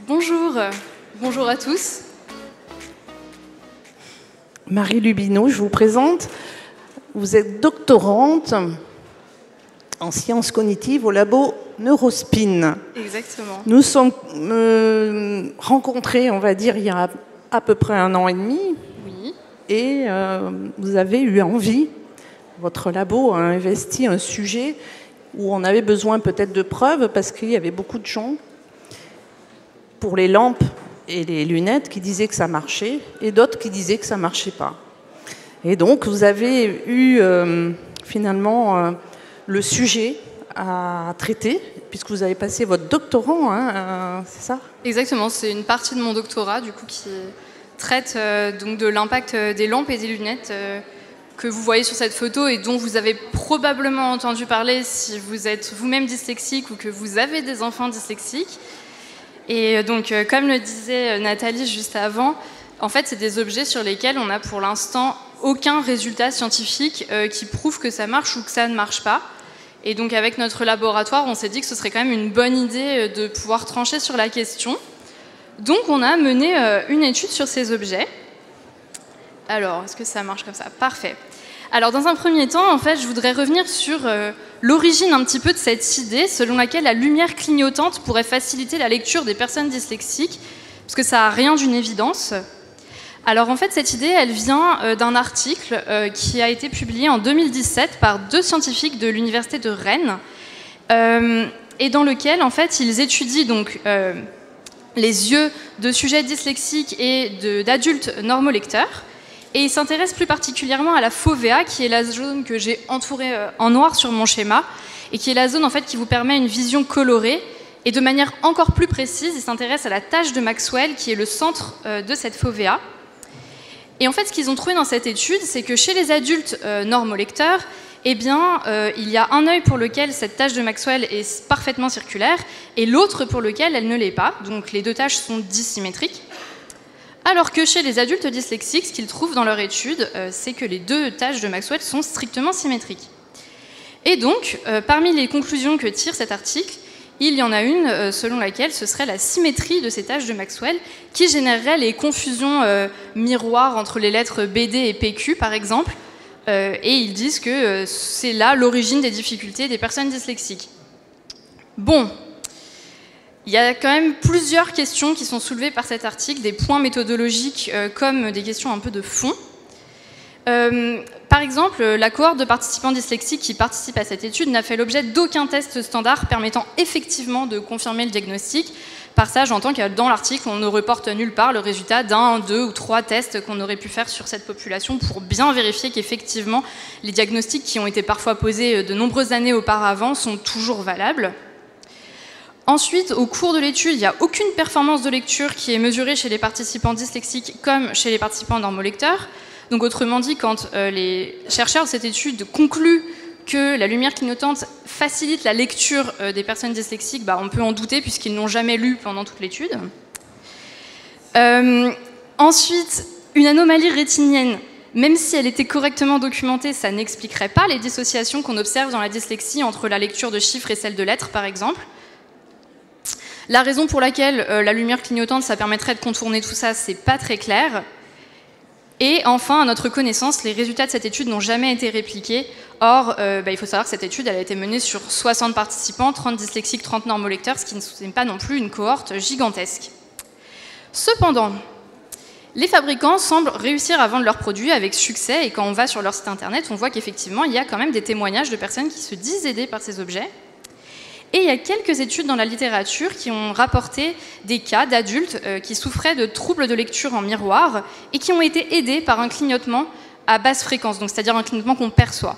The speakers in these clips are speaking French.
Bonjour, bonjour à tous. Marie Lubino, je vous présente. Vous êtes doctorante en sciences cognitives au labo Neurospin. Exactement. Nous sommes rencontrés, on va dire, il y a à peu près 1 an et demi. Oui. Et vous avez eu envie, votre labo a investi un sujet où on avait besoin peut-être de preuves parce qu'il y avait beaucoup de gens pour les lampes et les lunettes qui disaient que ça marchait et d'autres qui disaient que ça ne marchait pas. Et donc vous avez eu finalement le sujet à traiter puisque vous avez passé votre doctorat, c'est ça? Exactement, c'est une partie de mon doctorat du coup qui traite donc de l'impact des lampes et des lunettes que vous voyez sur cette photo et dont vous avez probablement entendu parler si vous êtes vous-même dyslexique ou que vous avez des enfants dyslexiques. Et donc, comme le disait Nathalie juste avant, en fait, c'est des objets sur lesquels on n'a pour l'instant aucun résultat scientifique qui prouve que ça marche ou que ça ne marche pas. Et donc, avec notre laboratoire, on s'est dit que ce serait quand même une bonne idée de pouvoir trancher sur la question. Donc, on a mené une étude sur ces objets. Alors, est-ce que ça marche comme ça? Parfait. Alors, dans un premier temps, en fait, je voudrais revenir sur l'origine un petit peu de cette idée selon laquelle la lumière clignotante pourrait faciliter la lecture des personnes dyslexiques, parce que ça n'a rien d'une évidence. Alors, en fait, cette idée, elle vient d'un article qui a été publié en 2017 par 2 scientifiques de l'université de Rennes, et dans lequel, en fait, ils étudient donc les yeux de sujets dyslexiques et d'adultes normolecteurs. Et il s'intéresse plus particulièrement à la fovea, qui est la zone que j'ai entourée en noir sur mon schéma, et qui est la zone en fait, qui vous permet une vision colorée. Et de manière encore plus précise, il s'intéresse à la tache de Maxwell, qui est le centre de cette fovea. Et en fait, ce qu'ils ont trouvé dans cette étude, c'est que chez les adultes normolecteurs, eh bien, il y a un œil pour lequel cette tache de Maxwell est parfaitement circulaire, et l'autre pour lequel elle ne l'est pas. Donc les 2 taches sont dissymétriques. Alors que chez les adultes dyslexiques, ce qu'ils trouvent dans leur étude, c'est que les 2 taches de Maxwell sont strictement symétriques. Et donc, parmi les conclusions que tire cet article, il y en a une selon laquelle ce serait la symétrie de ces taches de Maxwell qui générerait les confusions miroirs entre les lettres BD et PQ, par exemple. Et ils disent que c'est là l'origine des difficultés des personnes dyslexiques. Bon. Il y a quand même plusieurs questions qui sont soulevées par cet article, des points méthodologiques comme des questions un peu de fond. Par exemple, la cohorte de participants dyslexiques qui participent à cette étude n'a fait l'objet d'aucun test standard permettant effectivement de confirmer le diagnostic. Par ça, j'entends que dans l'article, on ne reporte nulle part le résultat d'1, 2 ou 3 tests qu'on aurait pu faire sur cette population pour bien vérifier qu'effectivement, les diagnostics qui ont été parfois posés de nombreuses années auparavant sont toujours valables. Ensuite, au cours de l'étude, il n'y a aucune performance de lecture qui est mesurée chez les participants dyslexiques comme chez les participants normolecteurs. Donc autrement dit, quand les chercheurs de cette étude concluent que la lumière clignotante facilite la lecture des personnes dyslexiques, on peut en douter puisqu'ils n'ont jamais lu pendant toute l'étude. Ensuite, une anomalie rétinienne, même si elle était correctement documentée, ça n'expliquerait pas les dissociations qu'on observe dans la dyslexie entre la lecture de chiffres et celle de lettres, par exemple. La raison pour laquelle la lumière clignotante, ça permettrait de contourner tout ça, c'est pas très clair. Et enfin, à notre connaissance, les résultats de cette étude n'ont jamais été répliqués. Or, il faut savoir que cette étude elle a été menée sur 60 participants, 30 dyslexiques, 30 normolecteurs, ce qui n'est pas non plus une cohorte gigantesque. Cependant, les fabricants semblent réussir à vendre leurs produits avec succès, et quand on va sur leur site internet, on voit qu'effectivement, il y a quand même des témoignages de personnes qui se disent aidées par ces objets. Et il y a quelques études dans la littérature qui ont rapporté des cas d'adultes qui souffraient de troubles de lecture en miroir et qui ont été aidés par un clignotement à basse fréquence, donc c'est-à-dire un clignotement qu'on perçoit.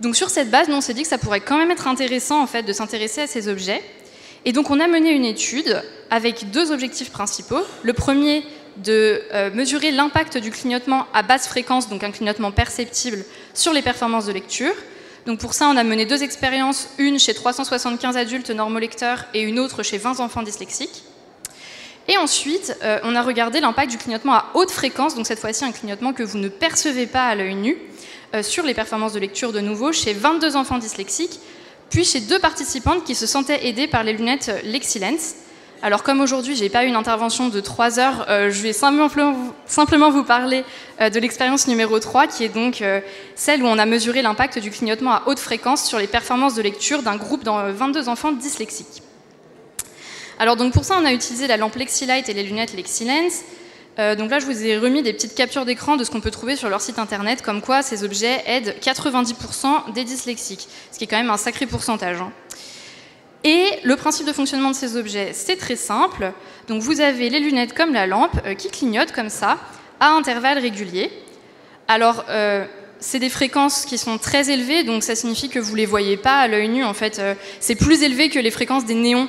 Donc sur cette base, nous on s'est dit que ça pourrait quand même être intéressant en fait, de s'intéresser à ces objets. Et donc on a mené une étude avec 2 objectifs principaux. Le premier, de mesurer l'impact du clignotement à basse fréquence, donc un clignotement perceptible, sur les performances de lecture. Donc pour ça, on a mené 2 expériences, une chez 375 adultes normolecteurs et une autre chez 20 enfants dyslexiques. Et ensuite, on a regardé l'impact du clignotement à haute fréquence, donc cette fois-ci un clignotement que vous ne percevez pas à l'œil nu, sur les performances de lecture de nouveau chez 22 enfants dyslexiques, puis chez 2 participantes qui se sentaient aidées par les lunettes Lexilens. Alors comme aujourd'hui, j'ai pas eu une intervention de 3 heures, je vais simplement vous parler de l'expérience numéro 3, qui est donc celle où on a mesuré l'impact du clignotement à haute fréquence sur les performances de lecture d'un groupe de 22 enfants dyslexiques. Alors donc pour ça, on a utilisé la lampe Lexilight et les lunettes Lexilens. Donc là, je vous ai remis des petites captures d'écran de ce qu'on peut trouver sur leur site internet, comme quoi ces objets aident 90% des dyslexiques, ce qui est quand même un sacré pourcentage. Et le principe de fonctionnement de ces objets, c'est très simple. Donc vous avez les lunettes comme la lampe qui clignotent comme ça, à intervalles réguliers. Alors, c'est des fréquences qui sont très élevées, donc ça signifie que vous ne les voyez pas à l'œil nu. En fait, c'est plus élevé que les fréquences des néons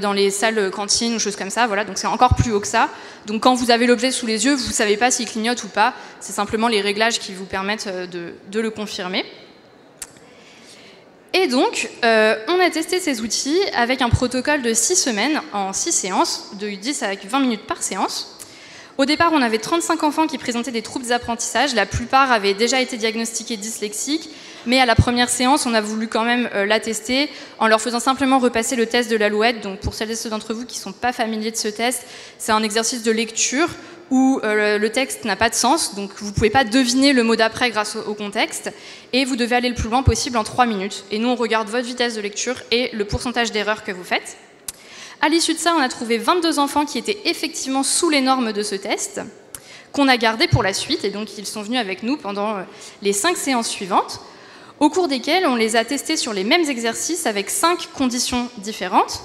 dans les salles cantines ou choses comme ça, voilà, donc c'est encore plus haut que ça. Donc quand vous avez l'objet sous les yeux, vous ne savez pas s'il clignote ou pas, c'est simplement les réglages qui vous permettent de le confirmer. Et donc, on a testé ces outils avec un protocole de 6 semaines, en 6 séances, de 10 à 20 minutes par séance. Au départ, on avait 35 enfants qui présentaient des troubles d'apprentissage, la plupart avaient déjà été diagnostiqués dyslexiques, mais à la première séance, on a voulu quand même la tester en leur faisant simplement repasser le test de l'alouette. Donc pour celles et ceux d'entre vous qui ne sont pas familiers de ce test, c'est un exercice de lecture où le texte n'a pas de sens, donc vous ne pouvez pas deviner le mot d'après grâce au contexte, et vous devez aller le plus loin possible en 3 minutes. Et nous, on regarde votre vitesse de lecture et le pourcentage d'erreurs que vous faites. À l'issue de ça, on a trouvé 22 enfants qui étaient effectivement sous les normes de ce test, qu'on a gardé pour la suite, et donc ils sont venus avec nous pendant les 5 séances suivantes, au cours desquelles on les a testés sur les mêmes exercices avec 5 conditions différentes.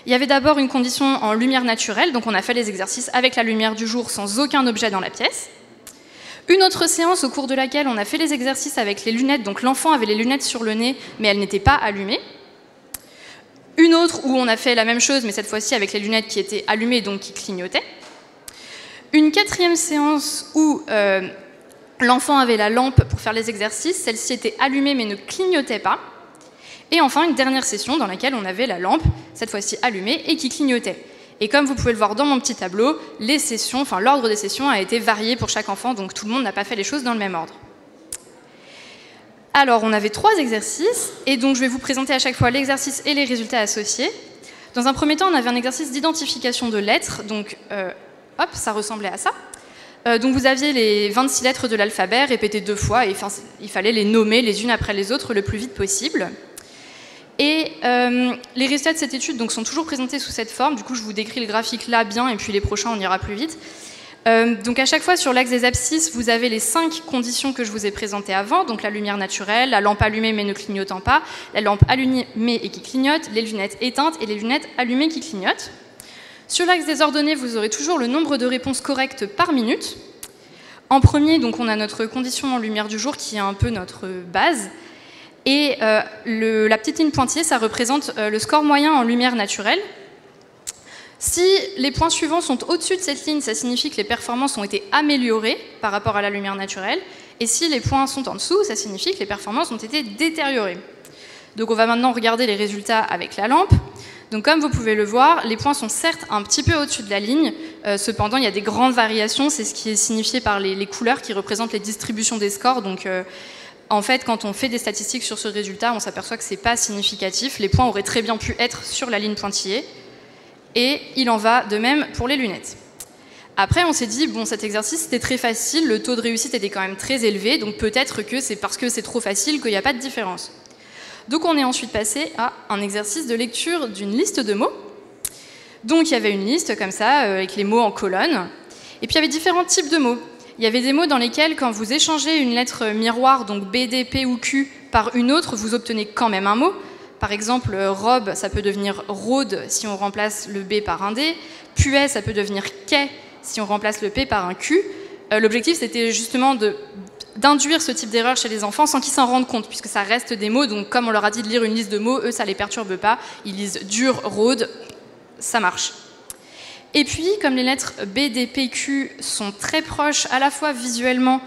Il y avait d'abord une condition en lumière naturelle, donc on a fait les exercices avec la lumière du jour sans aucun objet dans la pièce. Une autre séance au cours de laquelle on a fait les exercices avec les lunettes, donc l'enfant avait les lunettes sur le nez, mais elles n'étaient pas allumées. Une autre où on a fait la même chose, mais cette fois-ci avec les lunettes qui étaient allumées, donc qui clignotaient. Une 4e séance où l'enfant avait la lampe pour faire les exercices, celle-ci était allumée mais ne clignotait pas. Et enfin, une dernière session dans laquelle on avait la lampe, cette fois-ci allumée, et qui clignotait. Et comme vous pouvez le voir dans mon petit tableau, les sessions, enfin l'ordre des sessions a été varié pour chaque enfant, donc tout le monde n'a pas fait les choses dans le même ordre. Alors, on avait 3 exercices, et donc je vais vous présenter à chaque fois l'exercice et les résultats associés. Dans un premier temps, on avait un exercice d'identification de lettres, donc hop, ça ressemblait à ça. Donc vous aviez les 26 lettres de l'alphabet répétées 2 fois, et il fallait les nommer les unes après les autres le plus vite possible. Et les résultats de cette étude donc, sont toujours présentés sous cette forme, du coup je vous décris le graphique là bien, et puis les prochains on ira plus vite. Donc à chaque fois sur l'axe des abscisses, vous avez les 5 conditions que je vous ai présentées avant, donc la lumière naturelle, la lampe allumée mais ne clignotant pas, la lampe allumée et qui clignote, les lunettes éteintes et les lunettes allumées qui clignotent. Sur l'axe des ordonnées, vous aurez toujours le nombre de réponses correctes par minute. En premier, donc, on a notre condition en lumière du jour qui est un peu notre base. Et la petite ligne pointillée, ça représente le score moyen en lumière naturelle. Si les points suivants sont au-dessus de cette ligne, ça signifie que les performances ont été améliorées par rapport à la lumière naturelle. Et si les points sont en dessous, ça signifie que les performances ont été détériorées. Donc on va maintenant regarder les résultats avec la lampe. Donc comme vous pouvez le voir, les points sont certes un petit peu au-dessus de la ligne, cependant il y a des grandes variations, c'est ce qui est signifié par les couleurs qui représentent les distributions des scores. Donc en fait, quand on fait des statistiques sur ce résultat, on s'aperçoit que ce n'est pas significatif. Les points auraient très bien pu être sur la ligne pointillée. Et il en va de même pour les lunettes. Après, on s'est dit, bon, cet exercice, c'était très facile, le taux de réussite était quand même très élevé, donc peut-être que c'est parce que c'est trop facile qu'il n'y a pas de différence. Donc on est ensuite passé à un exercice de lecture d'une liste de mots. Donc il y avait une liste comme ça, avec les mots en colonne. Et puis il y avait différents types de mots. Il y avait des mots dans lesquels, quand vous échangez une lettre miroir, donc B, D, P ou Q, par une autre, vous obtenez quand même un mot. Par exemple, robe, ça peut devenir rôde si on remplace le B par un D. Puet, ça peut devenir quai si on remplace le P par un Q. L'objectif, c'était justement d'induire ce type d'erreur chez les enfants sans qu'ils s'en rendent compte, puisque ça reste des mots, donc comme on leur a dit de lire une liste de mots, eux, ça ne les perturbe pas. Ils lisent dur, rôde, ça marche. Et puis, comme les lettres B, D, P, Q sont très proches à la fois visuellement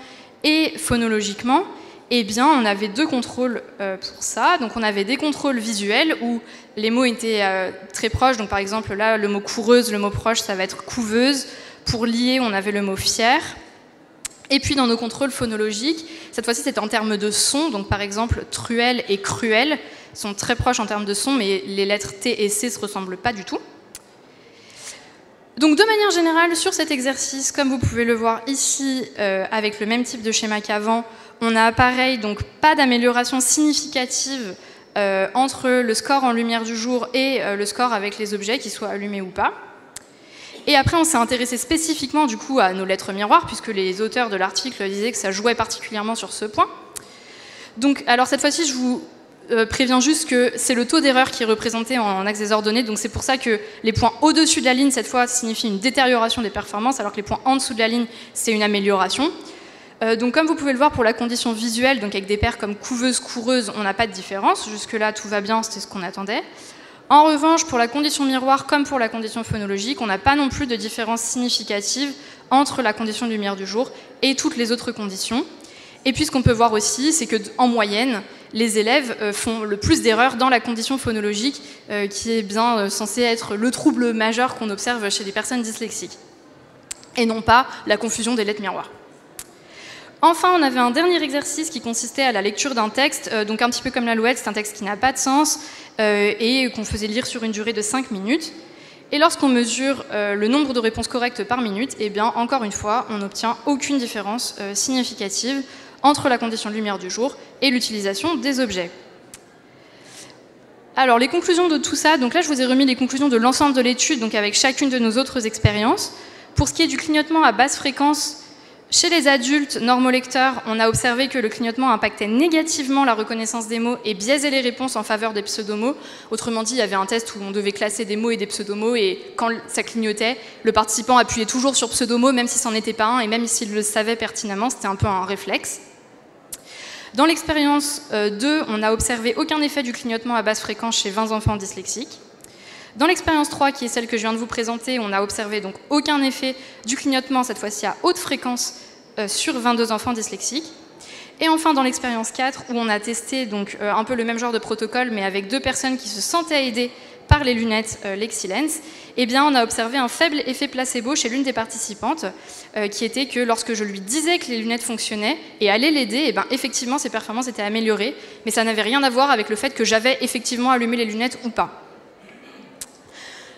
et phonologiquement, eh bien, on avait 2 contrôles pour ça. Donc, on avait des contrôles visuels où les mots étaient très proches. Donc, par exemple, là, le mot coureuse, le mot proche, ça va être couveuse. Pour lier, on avait le mot fier. Et puis, dans nos contrôles phonologiques, cette fois-ci, c'était en termes de son. Donc, par exemple, truelle et cruelle sont très proches en termes de son, mais les lettres T et C ne se ressemblent pas du tout. Donc de manière générale, sur cet exercice, comme vous pouvez le voir ici, avec le même type de schéma qu'avant, on a pareil, donc pas d'amélioration significative entre le score en lumière du jour et le score avec les objets, qu'ils soient allumés ou pas. Et après, on s'est intéressé spécifiquement du coup à nos lettres miroirs, puisque les auteurs de l'article disaient que ça jouait particulièrement sur ce point. Donc, alors cette fois-ci, je vous préviens juste que c'est le taux d'erreur qui est représenté en axe des ordonnées, donc c'est pour ça que les points au-dessus de la ligne, cette fois, signifient une détérioration des performances, alors que les points en dessous de la ligne, c'est une amélioration. Donc comme vous pouvez le voir pour la condition visuelle, donc avec des paires comme couveuse, coureuse, on n'a pas de différence, jusque-là tout va bien, c'était ce qu'on attendait. En revanche, pour la condition miroir comme pour la condition phonologique, on n'a pas non plus de différence significative entre la condition de lumière du jour et toutes les autres conditions. Et puis ce qu'on peut voir aussi, c'est qu'en moyenne, les élèves font le plus d'erreurs dans la condition phonologique, qui est bien censée être le trouble majeur qu'on observe chez les personnes dyslexiques, et non pas la confusion des lettres miroirs. Enfin, on avait un dernier exercice qui consistait à la lecture d'un texte, donc un petit peu comme l'Alouette, c'est un texte qui n'a pas de sens et qu'on faisait lire sur une durée de 5 minutes. Et lorsqu'on mesure le nombre de réponses correctes par minute, eh bien, encore une fois, on n'obtient aucune différence significative entre la condition de lumière du jour et l'utilisation des objets. Alors, les conclusions de tout ça, donc là, je vous ai remis les conclusions de l'ensemble de l'étude, donc avec chacune de nos autres expériences. Pour ce qui est du clignotement à basse fréquence, chez les adultes normolecteurs, on a observé que le clignotement impactait négativement la reconnaissance des mots et biaisait les réponses en faveur des pseudomots. Autrement dit, il y avait un test où on devait classer des mots et des pseudomots, et quand ça clignotait, le participant appuyait toujours sur pseudomot, même si c'en était pas un, et même s'il le savait pertinemment, c'était un peu un réflexe. Dans l'expérience 2, on n'a observé aucun effet du clignotement à basse fréquence chez 20 enfants dyslexiques. Dans l'expérience 3, qui est celle que je viens de vous présenter, on a observé donc aucun effet du clignotement, cette fois-ci à haute fréquence, sur 22 enfants dyslexiques. Et enfin, dans l'expérience 4, où on a testé donc, un peu le même genre de protocole, mais avec 2 personnes qui se sentaient aidées par les lunettes Lexilens, eh bien, on a observé un faible effet placebo chez l'une des participantes, qui était que lorsque je lui disais que les lunettes fonctionnaient et allaient l'aider, eh bien, effectivement, ses performances étaient améliorées, mais ça n'avait rien à voir avec le fait que j'avais effectivement allumé les lunettes ou pas.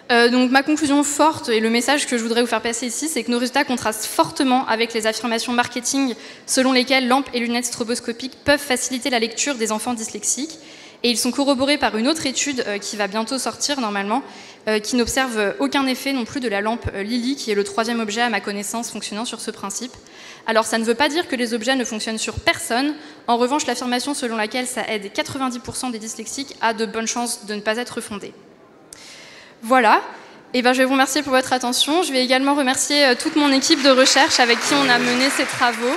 Donc ma conclusion forte et le message que je voudrais vous faire passer ici, c'est que nos résultats contrastent fortement avec les affirmations marketing selon lesquelles lampes et lunettes stroboscopiques peuvent faciliter la lecture des enfants dyslexiques. Et ils sont corroborés par une autre étude qui va bientôt sortir normalement, qui n'observe aucun effet non plus de la lampe Lily, qui est le 3e objet à ma connaissance fonctionnant sur ce principe. Alors ça ne veut pas dire que les objets ne fonctionnent sur personne. En revanche, l'affirmation selon laquelle ça aide 90% des dyslexiques a de bonnes chances de ne pas être fondée. Voilà, et ben, je vais vous remercier pour votre attention. Je vais également remercier toute mon équipe de recherche avec qui on a mené ces travaux.